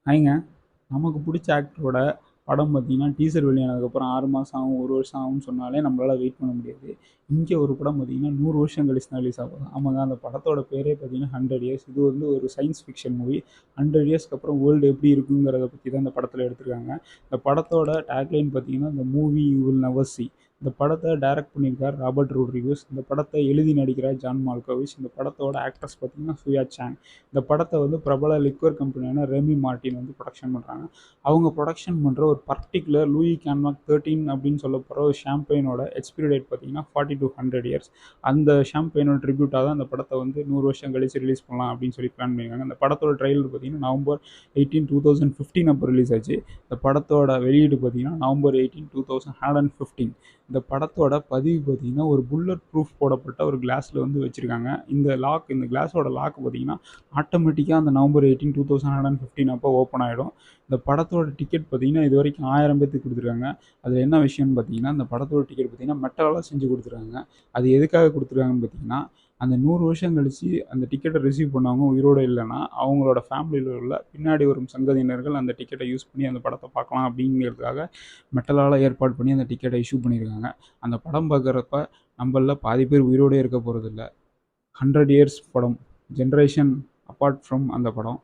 ஹாய்ங்க. நமக்கு புடிச்ச ஆக்டரோட படம் பார்த்தீங்கன்னா, டீசர் வெளியானதுக்கப்புறம் 6 மாசம் ஆகும், 1 வருஷம் ஆகும்னு சொன்னாலே நம்மளால வெயிட் பண்ண முடியாது. இங்க ஒரு படம் பார்த்தீங்கன்னா, 100 வருஷம் கழிச்சு தான் ரிலீஸ் ஆகும். ஆமாங்க, அந்த படத்தோட பேரே பார்த்தீங்கன்னா 100 இயர்ஸ். இது வந்து ஒரு சயின்ஸ் ஃபிக்ஷன் மூவி. 100 இயர்ஸ்க்கு அப்புறம் வேர்ல்டு எப்படி இருக்குங்கிறத பத்தி தான் இந்த படத்துல எடுத்திருக்காங்க. இந்த படத்தோட டேக்லைன் பார்த்தீங்கன்னா, "the movie you will never சீ". இந்த படத்தை டைரக்ட் பண்ணியிருக்கார் ராபர்ட் ரோட்ரிகஸ். இந்த படத்தை எழுதி நடிக்கிறார் ஜான் மால்கோவிச். இந்த படத்தோட ஆக்ட்ரஸ் பார்த்தீங்கன்னா சூயா சாங். இந்த படத்தை வந்து பிரபல லிக்வர் கம்பெனியான ரெமி மார்ட்டின் வந்து ப்ரொடக்ஷன் பண்ணுறாங்க. அவங்க ப்ரொடக்ஷன் பண்ணுற ஒரு பர்டிகுலர் லூயி கேன்மாக் 13 அப்படின்னு சொல்ல போகிற ஒரு ஷாம்பெயினோட எக்ஸ்பிரி டேட் பார்த்தீங்கன்னா 40 to 100 இயர்ஸ். அந்த ஷாம்பெயினோட ட்ரிபியூட்டாக தான் அந்த படத்தை வந்து 100 வருஷம் கழிச்சு ரிலீஸ் பண்ணலாம் அப்படின்னு சொல்லி பிளான் பண்ணியிருக்காங்க. அந்த படத்தோட ட்ரெயிலர் பார்த்தீங்கன்னா நவம்பர் 18, 2015 அப்போ ரிலீஸ் ஆச்சு. இந்த படத்தோட வெளியீடு பார்த்தீங்கன்னா நவம்பர் 18, 2015. இந்த படத்தோட பதிவு பார்த்தீங்கன்னா ஒரு புல்லட் ப்ரூஃப் போடப்பட்ட ஒரு கிளாஸில் வந்து வச்சுருக்காங்க. இந்த கிளாஸோட லாக் பார்த்தீங்கன்னா ஆட்டோமேட்டிக்காக அந்த நவம்பர் 18, 2015 அப்போ ஓப்பன் ஆகிடும். இந்த படத்தோட டிக்கெட் பார்த்தீங்கன்னா இது வரைக்கும் 1000 பேத்துக்கு கொடுத்துருக்காங்க. அதில் என்ன விஷயம்னு பார்த்தீங்கன்னா, இந்த படத்தோட டிக்கெட் பார்த்தீங்கன்னா மெட்டலால் செஞ்சு கொடுத்துருக்காங்க. அது எதுக்காக கொடுத்துருக்காங்கன்னு பார்த்தீங்கன்னா, அந்த 100 வருஷம் கழிச்சு அந்த டிக்கெட்டை ரிசீவ் பண்ணவங்க உயிரோடு இல்லைன்னா அவங்களோட ஃபேமிலியில் உள்ள பின்னாடி வரும் சங்கதியினர்கள் அந்த டிக்கெட்டை யூஸ் பண்ணி அந்த படத்தை பார்க்கலாம் அப்படிங்கிறதுக்காக மெட்டலால் ஏற்பாடு பண்ணி அந்த டிக்கெட்டை இஷ்யூ பண்ணியிருக்காங்க. அந்த படம் பார்க்குறப்ப நம்மள பாதி பேர் உயிரோடே இருக்க போகிறதில்ல. 100 இயர்ஸ் படம், ஜென்ரேஷன் அப்பார்ட் ஃப்ரம் அந்த படம்.